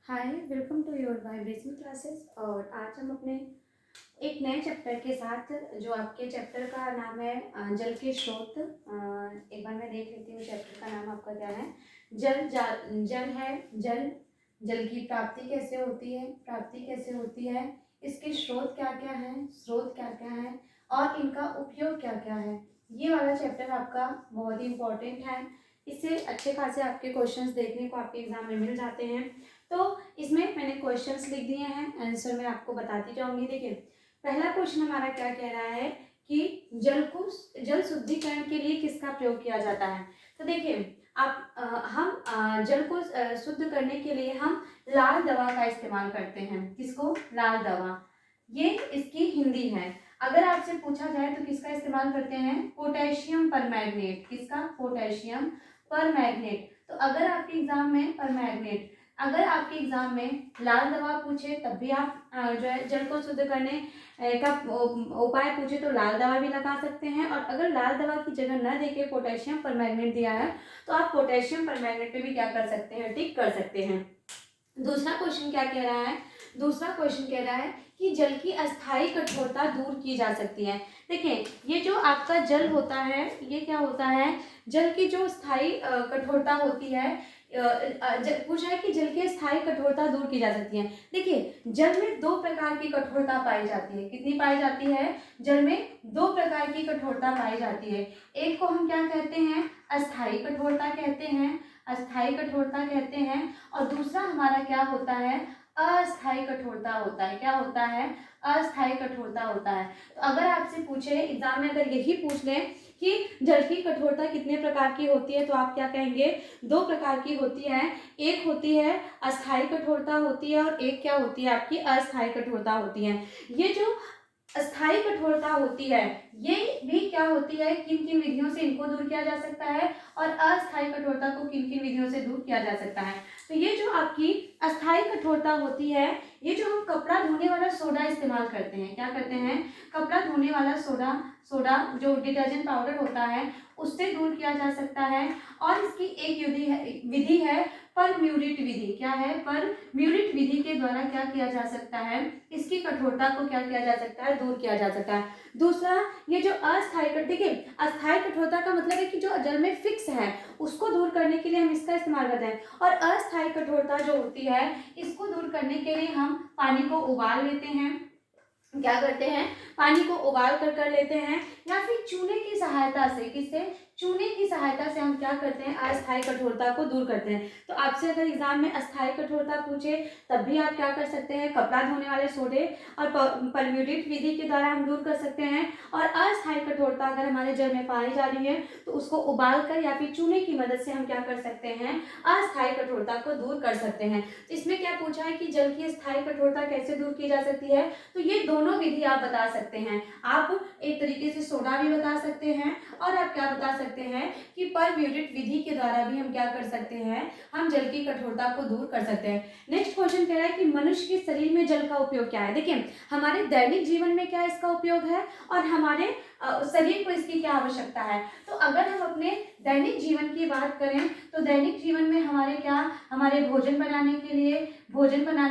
Hi, welcome to your vibration classes. और आज हम अपने एक नए चैप्टर के साथ, जो आपके चैप्टर का नाम है जल के स्रोत। एक बार मैं देख लेती हूँ चैप्टर का नाम आपका क्या है। जल है। जल जल की प्राप्ति कैसे होती है, प्राप्ति कैसे होती है, इसके स्रोत क्या क्या है, स्रोत क्या क्या है और इनका उपयोग क्या क्या है। ये वाला चैप्टर आपका बहुत ही इम्पोर्टेंट है। इससे अच्छे खासे आपके क्वेश्चंस देखने को आपके एग्जाम में मिल जाते हैं। तो इसमें मैंने क्वेश्चंस लिख दिए हैं, आंसर मैं आपको बताती जाऊंगी। देखिए, पहला क्वेश्चन हमारा क्या कह रहा है कि जल शुद्धिकरण के लिए किसका प्रयोग किया जाता है। तो देखिए, हम जल को शुद्ध करने के लिए हम लाल दवा का इस्तेमाल करते हैं। किसको? लाल दवा। ये इसकी हिंदी है। अगर आपसे पूछा जाए तो किसका इस्तेमाल करते हैं? Potassium permanganate. किसका? Potassium permanganate. तो अगर आपके एग्जाम में अगर आपके एग्जाम में लाल दवा पूछे तब भी आप जो है जल को शुद्ध करने का उपाय पूछे तो लाल दवा भी लगा सकते हैं। और अगर लाल दवा की जगह न देके पोटेशियम परमैंगनेट दिया है तो आप पोटेशियम परमैंगनेट पे भी क्या कर सकते हैं? टिक कर सकते हैं। दूसरा क्वेश्चन क्या कह रहा है? दूसरा क्वेश्चन कह रहा है कि जल की अस्थायी कठोरता दूर की जा सकती है। देखिए, ये जो आपका जल होता है, ये क्या होता है? जल की जो स्थायी कठोरता होती है, पूछा है कि जल की स्थायी कठोरता दूर की जा सकती है। देखिए, जल में दो प्रकार की कठोरता पाई जाती है। कितनी पाई जाती है? जल में दो प्रकार की कठोरता पाई जाती है। एक को हम क्या कहते हैं? अस्थायी कठोरता कहते हैं। अस्थायी कठोरता कहते हैं। और दूसरा हमारा क्या होता है? अस्थायी कठोरता होता है। क्या होता है? अस्थायी कठोरता होता है। तो अगर आपसे पूछे एग्जाम में, अगर यही पूछ लें कि जल की कठोरता कितने प्रकार की होती है, तो आप क्या कहेंगे? दो प्रकार की होती है। एक होती है अस्थायी कठोरता होती है और एक क्या होती है? आपकी अस्थायी कठोरता होती है। ये जो अस्थायी कठोरता होती है, ये भी क्या होती है? किन किन विधियों से इनको दूर किया जा सकता है और अस्थायी कठोरता को किन किन विधियों से दूर किया जा सकता है। तो ये जो आपकी अस्थायी कठोरता होती है, ये जो हम कपड़ा धोने वाला सोडा इस्तेमाल करते हैं, क्या करते हैं? कपड़ा धोने वाला सोडा जो डिटर्जेंट पाउडर होता है, उससे दूर किया जा सकता है। और इसकी एक विधि है परम्यूरिट विधि। क्या है? परम्यूरिट विधि के द्वारा क्या किया जा सकता है? इसकी कठोरता को क्या किया जा सकता है? दूर किया जा सकता है। दूसरा, ये जो देखिए, अस्थायी कठोरता का मतलब है कि जो जल में फिक्स है उसको दूर करने के लिए हम इसका इस्तेमाल करते हैं। और अस्थायी कठोरता जो होती है, इसको दूर करने के लिए हम पानी को उबाल लेते हैं। क्या करते हैं? पानी को उबाल कर लेते हैं, या फिर चूने की सहायता से। किससे? चूने की सहायता से हम क्या करते हैं? अस्थायी कठोरता को दूर करते हैं। तो आपसे अगर एग्जाम में अस्थायी कठोरता पूछे तब भी आप क्या कर सकते हैं? कपड़ा धोने वाले सोडे और परम्यूरिट विधि के द्वारा हम दूर कर सकते हैं। और अस्थायी कठोरता अगर हमारे जल में पाई जा रही है तो उसको उबाल कर या फिर चूने की मदद से हम क्या कर सकते हैं? अस्थायी कठोरता को दूर कर सकते हैं। तो इसमें क्या पूछा है कि जल की स्थायी कठोरता कैसे दूर की जा सकती है? तो ये दोनों विधि आप बता सकते हैं। आप एक तरीके से सोडा भी बता सकते हैं और आप क्या बता सकते हैं कि परम्यूरिट विधि के द्वारा भी हम क्या कर सकते हैं? हम जल की कठोरता को दूर कर सकते हैं। नेक्स्ट क्वेश्चन कह रहा है कि मनुष्य के शरीर में जल का उपयोग क्या है। देखिए, हमारे दैनिक जीवन में क्या इसका उपयोग है और हमारे शरीर को इसकी क्या आवश्यकता है। तो अगर हम अपने दैनिक जीवन की बात करें तो दैनिक जीवन में हमारे भोजन बनाने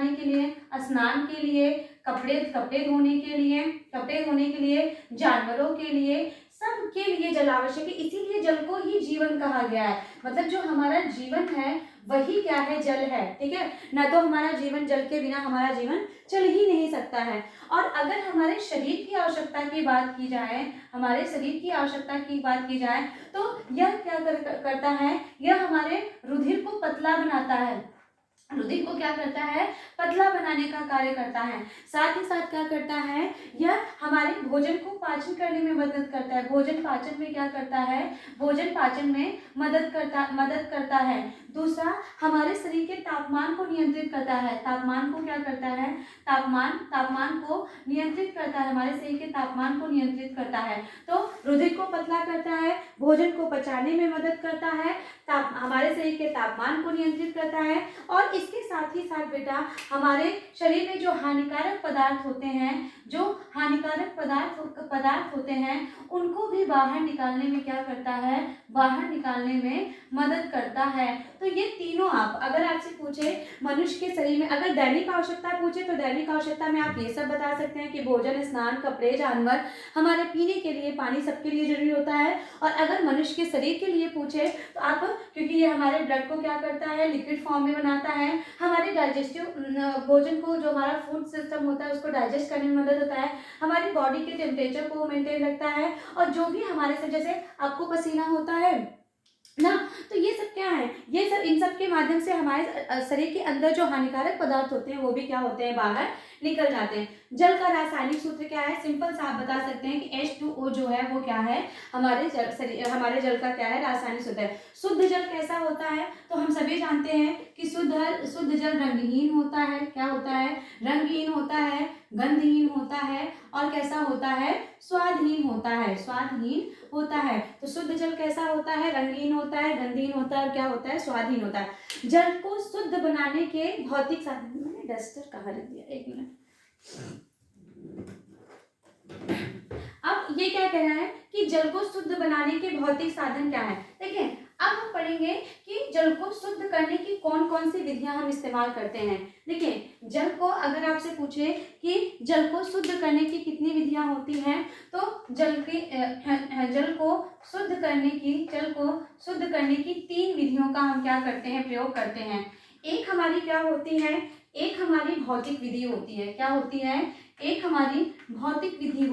के लिए, स्नान के लिए, कपड़े धोने के लिए, जानवरों के लिए, सबके लिए जल आवश्यक है। इसीलिए जल को ही जीवन कहा गया है। मतलब जो हमारा जीवन है वही क्या है? जल है। ठीक है ना? तो हमारा जीवन, जल के बिना हमारा जीवन चल ही नहीं सकता है। और अगर हमारे शरीर की आवश्यकता की बात की जाए, तो यह क्या करता है? यह हमारे रुधिर को पतला बनाता है। रुधिर को क्या करता है? पतला बनाने का कार्य करता है। साथ ही साथ क्या करता है? यह हमारे भोजन को पाचन करने में मदद करता है। भोजन पाचन में क्या करता है? भोजन पाचन में मदद करता है। दूसरा, हमारे शरीर के तापमान को नियंत्रित करता है। तापमान को क्या करता है? तापमान को नियंत्रित करता है। हमारे शरीर के तापमान को नियंत्रित करता है। तो रुधिर को पतला करता है, भोजन को पचाने में मदद करता है, हमारे शरीर के तापमान को नियंत्रित करता है। और इसके साथ ही साथ बेटा, हमारे शरीर में जो हानिकारक पदार्थ होते हैं उनको भी बाहर निकालने में क्या करता है? बाहर निकालने में मदद करता है। तो ये तीनों, आप अगर आपसे पूछे मनुष्य के शरीर में, अगर दैनिक आवश्यकता पूछे तो दैनिक आवश्यकता में आप ये सब बता सकते हैं कि भोजन, स्नान, कपड़े, जानवर, हमारे पीने के लिए पानी सबके लिए जरूरी होता है। और अगर मनुष्य के शरीर के लिए पूछे तो आप, क्योंकि ये हमारे ब्लड को क्या करता है, लिक्विड फॉर्म में बनाता है, हमारे डाइजेस्टिव भोजन को, जो हमारा फूड सिस्टम होता है उसको डाइजेस्ट करने में मदद होता है, हमारी बॉडी के टेम्परेचर को मेंटेन रखता है, और जो भी हमारे से, जैसे आपको पसीना होता है ना, तो ये सब क्या है, ये सब, इन सब के माध्यम से हमारे शरीर के अंदर जो हानिकारक पदार्थ होते हैं वो भी क्या होते हैं, बाहर निकल जाते हैं। जल का रासायनिक सूत्र क्या है, सिंपल सा आप बता सकते हैं कि H2O जो है वो क्या है, हमारे जल का क्या है, रासायनिक सूत्र है। शुद्ध जल कैसा होता है, तो हम सभी जानते हैं कि शुद्ध जल रंगहीन होता है, क्या होता है, रंगहीन होता है, गंधहीन होता है, और कैसा होता है, स्वादहीन होता है, स्वादहीन होता है। तो शुद्ध जल कैसा होता है, रंगहीन होता है, गंधहीन होता है, और क्या होता है, स्वादहीन होता है। जल को शुद्ध बनाने के भौतिक साधन, मैंने डस्टर कहाँ रख दिया, एक मिनट। अब ये क्या कह रहा है कि जल को शुद्ध बनाने के भौतिक साधन क्या है। देखिए अब हम पढ़ेंगे कि जल को शुद्ध करने की कौन कौन सी विधियां हम इस्तेमाल करते हैं। देखिए जल को अगर आपसे पूछे कि जल को शुद्ध करने की कितनी विधियां होती हैं, तो जल को शुद्ध करने की 3 विधियों का हम क्या करते हैं, प्रयोग करते हैं। एक हमारी क्या होती है, एक हमारी भौतिक विधि होती है, क्या होती है, एक हमारी भौतिक विधि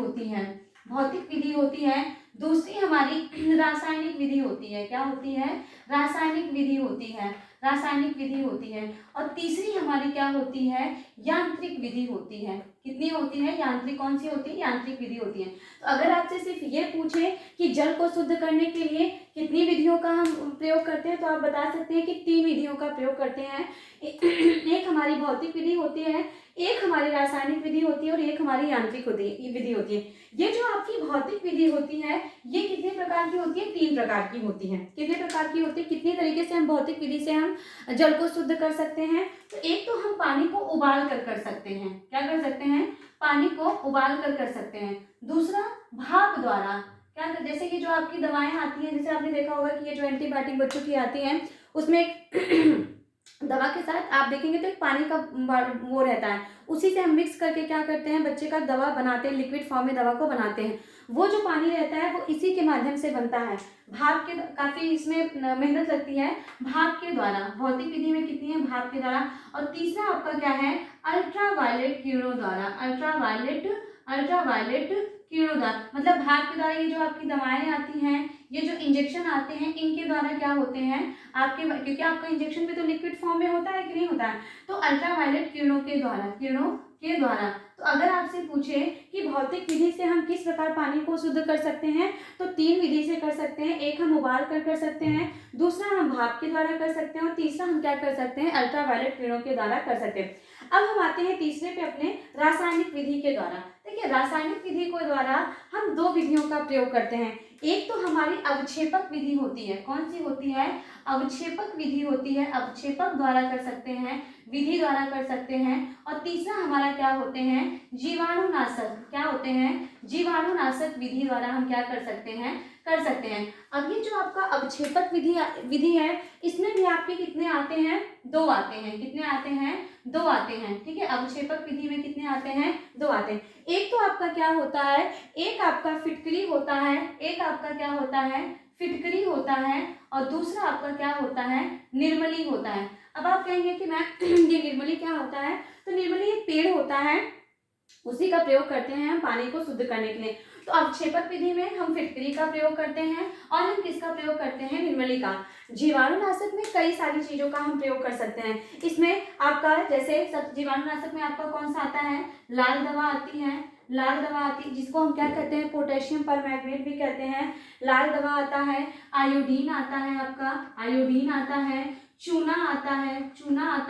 होती है, दूसरी हमारी रासायनिक विधि होती है, क्या होती है, रासायनिक विधि होती है, और तीसरी हमारी क्या होती है, यांत्रिक विधि होती है। कितनी होती है, यांत्रिक, कौन सी होती है, यांत्रिक विधि होती है। तो अगर आपसे सिर्फ ये पूछे कि जल को शुद्ध करने के लिए कितनी विधियों का हम प्रयोग करते हैं, तो आप बता सकते हैं कि 3 विधियों का प्रयोग करते हैं। एक हमारी भौतिक विधि होती है, एक हमारी रासायनिक विधि होती है, और एक हमारी यांत्रिक विधि होती है। ये जो आपकी भौतिक विधि होती है ये कितने प्रकार की होती है, 3 प्रकार की होती है। कितने प्रकार की होती है, कितनी तरीके से हम भौतिक विधि से हम जल को शुद्ध कर सकते हैं। तो एक तो हम पानी को उबाल कर सकते हैं, क्या कर सकते हैं, पानी को उबाल कर सकते हैं। दूसरा भाप द्वारा, क्या कर, जैसे कि जो आपकी दवाएं आती हैं, जैसे आपने देखा होगा कि ये जो एंटीबायोटिक बच्चों की आती हैं उसमें दवा के साथ आप देखेंगे तो एक पानी का वो रहता है, उसी से हम मिक्स करके क्या करते हैं, बच्चे का दवा बनाते हैं, लिक्विड फॉर्म में दवा को बनाते हैं। वो जो पानी रहता है वो इसी के माध्यम से बनता है, भाप के, काफी इसमें मेहनत लगती है, भाप के द्वारा। भौतिक विधि में कितनी है, भाप के द्वारा। और तीसरा आपका क्या है, अल्ट्रावायलेट किरणों द्वारा, अल्ट्रावायलेट किरणों द्वारा, मतलब भाप के द्वारा। ये जो आपकी दवाएं आती हैं, ये जो इंजेक्शन आते हैं, इनके द्वारा क्या होते हैं आपके, क्योंकि आपका इंजेक्शन भी तो लिक्विड फॉर्म में होता है कि नहीं होता है, तो अल्ट्रावायलेट किरणों के द्वारा। तो अगर आपसे पूछे कि भौतिक विधि से हम किस प्रकार पानी को शुद्ध कर सकते हैं, तो 3 विधि से कर सकते हैं। एक हम उबाल कर सकते हैं, दूसरा हम भाप के द्वारा कर सकते हैं, और तीसरा हम क्या कर सकते हैं, अल्ट्रावायलेट किरणों के द्वारा कर सकते हैं। अब हम आते हैं तीसरे पे, अपने रासायनिक विधि के द्वारा। देखिए रासायनिक विधि के द्वारा हम 2 विधियों का प्रयोग करते हैं। एक तो हमारी अवक्षेपक विधि होती है, कौन सी होती है, अवक्षेपक विधि होती है, अवक्षेपक द्वारा कर सकते हैं, विधि द्वारा कर सकते हैं। और तीसरा हमारा क्या होते हैं, जीवाणुनाशक, क्या होते हैं, जीवाणुनाशक विधि द्वारा हम क्या कर सकते हैं। अब ये जो आपका अवक्षेपक विधि है, इसमें भी आपके कितने आते हैं, 2 आते हैं। कितने आते हैं, 2 आते हैं, ठीक है। अवक्षेपक विधि में कितने आते हैं, 2 आते हैं। एक तो आपका क्या होता है, एक आपका फिटकरी होता है, एक आपका क्या होता है, फिटकरी होता है, और दूसरा आपका क्या होता है, निर्मली होता है। अब आप कहेंगे कि मैम ये निर्मली क्या होता है, तो निर्मली एक पेड़ होता है, उसी का प्रयोग करते हैं हम पानी को शुद्ध करने के लिए। तो अवक्षेपक विधि में हम फिटकरी का प्रयोग करते हैं, और हम किसका प्रयोग करते हैं, निर्मली का। जीवाणुनाशक में कई सारी चीजों का हम प्रयोग कर सकते हैं। इसमें आपका जैसे सब जीवाणुनाशक में आपका कौन सा आता है, लाल दवा आती है, जिसको हम क्या कहते हैं, पोटेशियम परमैंगनेट भी कहते हैं। लाल दवा आता है, आयोडीन आता है, आपका आयोडीन आता है, चूना आता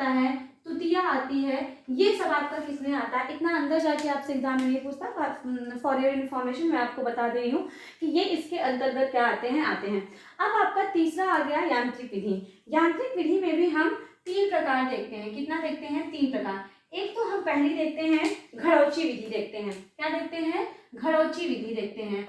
है, तुतिया आती है। ये सब आपका किसमें आता है, इतना अंदर जाके आपसे एग्जाम में नहीं पूछता, फॉर योर इन्फॉर्मेशन मैं आपको बता दे रही हूँ कि ये इसके अंतर्गत क्या आते हैं। अब आपका तीसरा आ गया यांत्रिक विधि। यांत्रिक विधि में भी हम 3 प्रकार देखते हैं। कितना देखते हैं, 3 प्रकार। एक तो हम पहली देखते हैं घड़ौची विधि देखते हैं। क्या देखते हैं, घड़ौची विधि देखते हैं।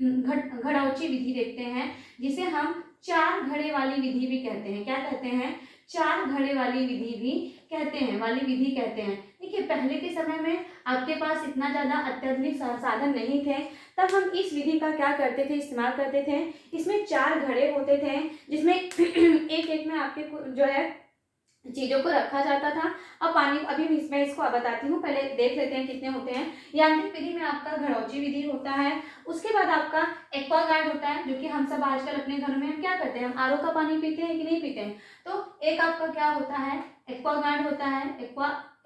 घड़ौची विधि देखते हैं, जिसे हम 4 घड़े वाली विधि भी कहते हैं। क्या कहते हैं, चार घड़े वाली विधि भी कहते हैं, वाली विधि कहते हैं। देखिए पहले के समय में आपके पास इतना ज़्यादा अत्याधुनिक साधन नहीं थे, तब हम इस विधि का क्या करते थे, इस्तेमाल करते थे। इसमें चार घड़े होते थे जिसमें एक एक में आपके जो है चीज़ों को रखा जाता था और पानी, अभी मैं इसको बताती हूँ, पहले देख लेते हैं कितने होते हैं। यांत्रिक विधि में आपका घड़ौची विधि होता है, उसके बाद आपका एक्वागार्ड होता है, जो कि हम सब आजकल अपने घरों में हम क्या करते हैं, हम आरओ का पानी पीते हैं कि नहीं पीते हैं। तो एक आपका क्या होता है, एक्वागार्ड होता है,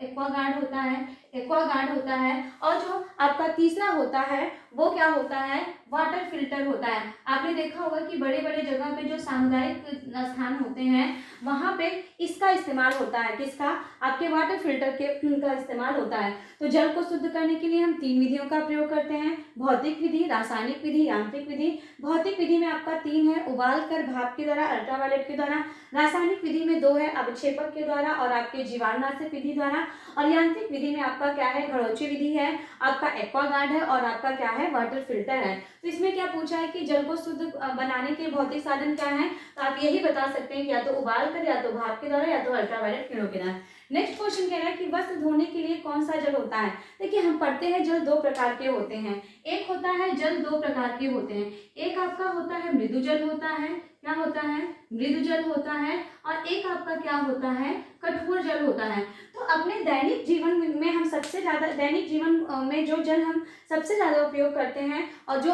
एक्वागार्ड होता है, एक्वागार्ड होता है। और जो आपका तीसरा होता है वो क्या होता है, वाटर फिल्टर होता है। आपने देखा होगा कि बड़े बड़े जगह पे जो सामुदायिक स्थान होते हैं वहां पे इसका इस्तेमाल होता है, किसका, आपके वाटर फिल्टर का इस्तेमाल होता है। तो जल को शुद्ध करने के लिए हम तीन विधियों का प्रयोग करते हैं, भौतिक विधि, रासायनिक विधि, यांत्रिक विधि। भौतिक विधि में आपका तीन है, उबाल कर, भाप के द्वारा, अल्ट्रावायलेट के द्वारा। रासायनिक विधि में दो है, अवक्षेपक के द्वारा और आपके जीवाणुनाशक विधि द्वारा। और यांत्रिक विधि में आपका क्या है, घड़ौची विधि है, आपका एक्वागार्ड है और आपका क्या है, वाटर फिल्टर है। तो इसमें क्या पूछा है कि जल को शुद्ध बनाने के भौतिक साधन क्या है, तो आप यही बता सकते हैं कि या तो उबाल कर, या तो भाप के द्वारा, या तो अल्ट्रावायलेट किरणों के द्वारा। नेक्स्ट क्वेश्चन कह रहा है कि वस्त्र धोने के लिए कौन सा जल होता है। देखिए हम पढ़ते हैं जल दो प्रकार के होते हैं, एक होता है जल दो प्रकार के होते हैं, एक आपका होता है मृदु जल होता है, क्या होता है, मृदु जल होता है, और एक आपका क्या होता है, कठोर जल होता है। तो अपने दैनिक जीवन में हम सबसे ज्यादा, दैनिक जीवन में जो जल हम सबसे ज्यादा उपयोग करते हैं और जो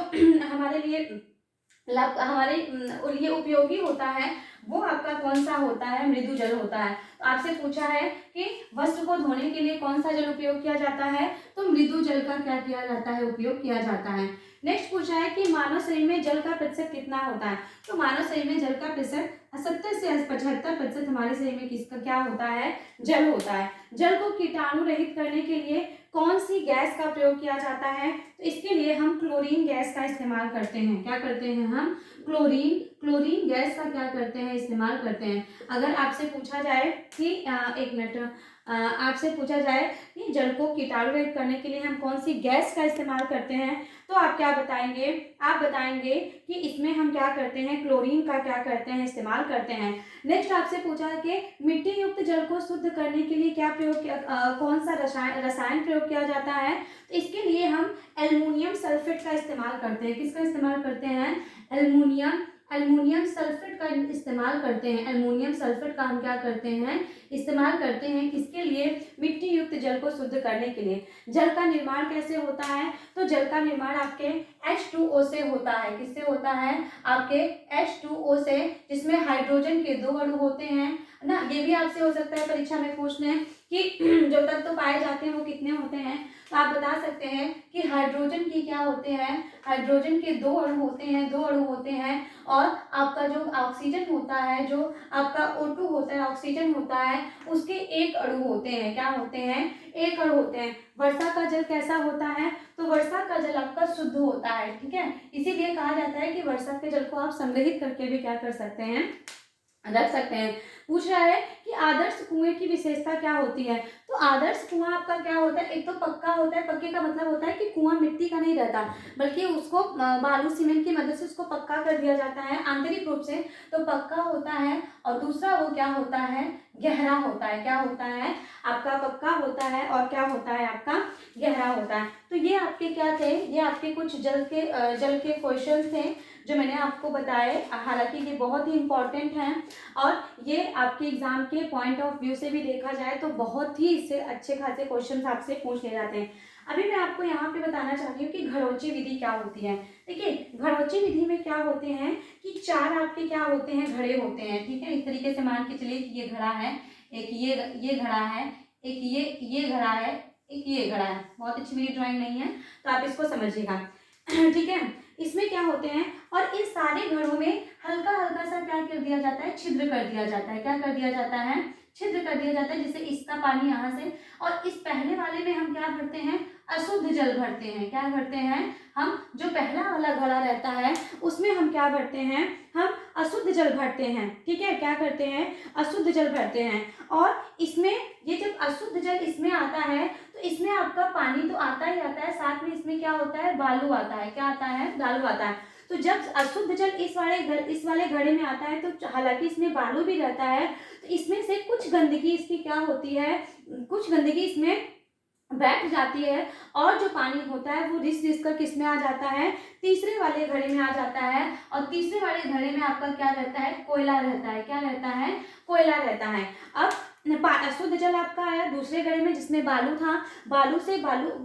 हमारे लिए उपयोगी होता है वो आपका कौन सा होता है, मृदु जल होता है। तो आपसे पूछा है कि वस्त्र को धोने के लिए कौन सा जल उपयोग किया जाता है, तो मृदु जल का क्या किया जाता है, उपयोग किया जाता है। नेक्स्ट पूछा है कि मानव शरीर में जल का प्रतिशत कितना होता है। तो मानव शरीर में जल का प्रतिशत 70 से 75% हमारे शरीर में किसका क्या होता है, जल होता है। जल को कीटाणु रहित करने के लिए कौन सी गैस का प्रयोग किया जाता है, तो इसके लिए हम क्लोरीन गैस का इस्तेमाल करते हैं। क्या करते हैं हम, क्लोरीन गैस का क्या करते हैं, इस्तेमाल करते हैं। अगर आपसे पूछा जाए कि एक मिनट, आपसे पूछा जाए कि जल को कीटाणु रहित करने के लिए हम कौन सी गैस का इस्तेमाल करते हैं, तो आप क्या बताएंगे, आप बताएंगे कि इसमें हम क्या करते हैं, क्लोरीन का क्या करते हैं, इस्तेमाल करते हैं। नेक्स्ट आपसे पूछा है कि मिट्टी युक्त जल को शुद्ध करने के लिए क्या प्रयोग किया, कौन सा रसायन प्रयोग किया जाता है, तो इसके लिए हम एल्युमिनियम सल्फेट का इस्तेमाल करते हैं। किसका इस्तेमाल करते हैं, एल्युमिनियम सल्फेट का इस्तेमाल करते हैं। एल्युमिनियम सल्फेट का हम क्या करते हैं, इस्तेमाल करते हैं, किसके लिए, मिट्टी युक्त जल को शुद्ध करने के लिए। जल का निर्माण कैसे होता है, तो जल का निर्माण आपके H2O से होता है। किससे होता है, आपके H2O से, जिसमें हाइड्रोजन के दो अणु होते हैं ना। ये भी आपसे हो सकता है परीक्षा में पूछ लें कि जो तत्व पाए जाते हैं वो कितने होते हैं, तो आप बता सकते हैं कि हाइड्रोजन की क्या होते हैं, हाइड्रोजन के दो अणु होते हैं और आपका जो ऑक्सीजन होता है, जो आपका O2 होता है, ऑक्सीजन होता है, उसके एक अणु होते हैं। क्या होते हैं, एक अणु होते हैं। वर्षा का जल कैसा होता है, तो वर्षा का जल आपका शुद्ध होता है, ठीक है। इसीलिए कहा जाता है कि वर्षा के जल को आप संग्रहित करके भी क्या कर सकते हैं, रख सकते हैं। पूछ रहा है कि आदर्श कुएं की विशेषता क्या होती है, तो आदर्श कुआं आपका क्या होता है, एक तो पक्का होता है। पक्के का मतलब होता है कि कुआं मिट्टी का नहीं रहता, बल्कि उसको बालू सीमेंट की मदद से उसको पक्का कर दिया जाता है आंतरिक रूप से, तो पक्का होता है। और दूसरा वो क्या होता है, गहरा होता है। क्या होता है, आपका पक्का होता है और क्या होता है, आपका गहरा होता है। तो ये आपके क्या थे, ये आपके कुछ जल के क्वेश्चन थे जो मैंने आपको बताए। हालांकि ये बहुत ही इंपॉर्टेंट हैं और ये आपके एग्जाम के पॉइंट ऑफ व्यू से भी देखा जाए तो बहुत ही इससे अच्छे खासे क्वेश्चन आपसे पूछ ले जाते हैं। अभी मैं आपको यहाँ पे बताना चाहती हूँ कि घड़ौची विधि क्या होती है। देखिए घड़ौची विधि में क्या होते हैं कि चार आपके क्या होते हैं, घड़े होते हैं, ठीक है। इस तरीके से मान के चलिए कि ये घड़ा है, एक ये घड़ा है, एक ये घड़ा है, एक ये घड़ा है। बहुत अच्छी मेरी ड्राइंग नहीं है तो आप इसको समझिएगा, ठीक है। इसमें क्या होते हैं और इन सारे घड़ों में हल्का हल्का सा क्या कर दिया जाता है, छिद्र कर दिया जाता है। क्या कर दिया जाता है, छिद्र कर दिया जाता है, जिससे इसका पानी यहाँ से, और इस पहले वाले में हम क्या भरते हैं, अशुद्ध जल भरते हैं। क्या भरते हैं हम, जो पहला वाला घड़ा रहता है उसमें हम क्या भरते हैं, हम अशुद्ध जल भरते हैं, ठीक है। क्या करते हैं, अशुद्ध जल भरते हैं। और इसमें ये जब अशुद्ध जल इसमें आता है तो इसमें आपका पानी तो आता ही आता है, साथ में इसमें क्या होता है, बालू आता है। क्या आता है, बालू आता है। तो जब अशुद्ध जल इस वाले घड़े में आता है तो हालांकि इसमें बालू भी रहता है, तो इसमें से कुछ गंदगी इसकी क्या होती है, कुछ गंदगी इसमें बैठ जाती है, और जो पानी होता है वो रिस रिस कर किस में आ जाता है, तीसरे वाले घड़े में आ जाता है। और तीसरे वाले घड़े में आपका क्या रहता है, कोयला रहता है। क्या रहता है, कोयला रहता है। अब अशुद्ध जल आपका आया दूसरे घड़े में जिसमें बालू था, बालू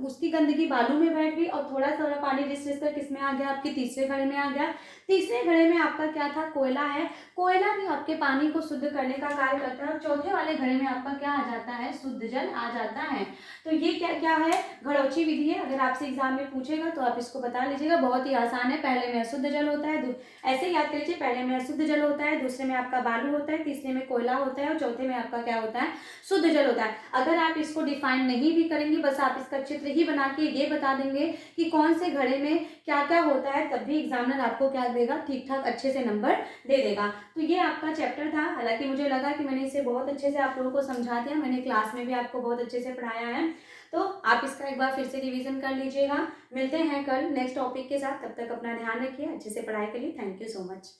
उसकी गंदगी बालू में बैठ गई, और थोड़ा थोड़ा पानी रिस रिस कर किस में आ गया, आपके तीसरे घड़े में आ गया। तीसरे घड़े में आपका क्या था, कोयला है। कोयला भी आपके पानी को शुद्ध करने का कार्य करता है। और चौथे वाले घड़े में आपका क्या आ जाता है, शुद्ध जल आ जाता है। तो ये क्या क्या है, घड़ौची विधि है। अगर आपसे एग्जाम में पूछेगा तो आप इसको बता लीजिएगा, बहुत ही आसान है। पहले में अशुद्ध जल होता है, ऐसे याद कर लीजिए, पहले में अशुद्ध जल होता है, दूसरे में आपका बालू होता है, तीसरे में कोयला होता है, और चौथे में आपका क्या होता है, शुद्ध जल होता है। अगर आप इसको डिफाइन नहीं भी करेंगे, बस आप इसका चित्र ही बना के ये बता देंगे कि कौन से घड़े में क्या क्या होता है, तब भी एग्जामिनर आपको क्या देगा, ठीक ठाक अच्छे से नंबर दे देगा। तो ये आपका चैप्टर था। हालांकि मुझे लगा कि मैंने इसे बहुत अच्छे से आप लोगों को समझा दिया, मैंने क्लास में भी आपको बहुत अच्छे से पढ़ाया है। तो आप इसका एक बार फिर से रिवीजन कर लीजिएगा। मिलते हैं कल नेक्स्ट टॉपिक के साथ, तब तक अपना ध्यान रखिए, अच्छे से पढ़ाई करिए। Thank you so much.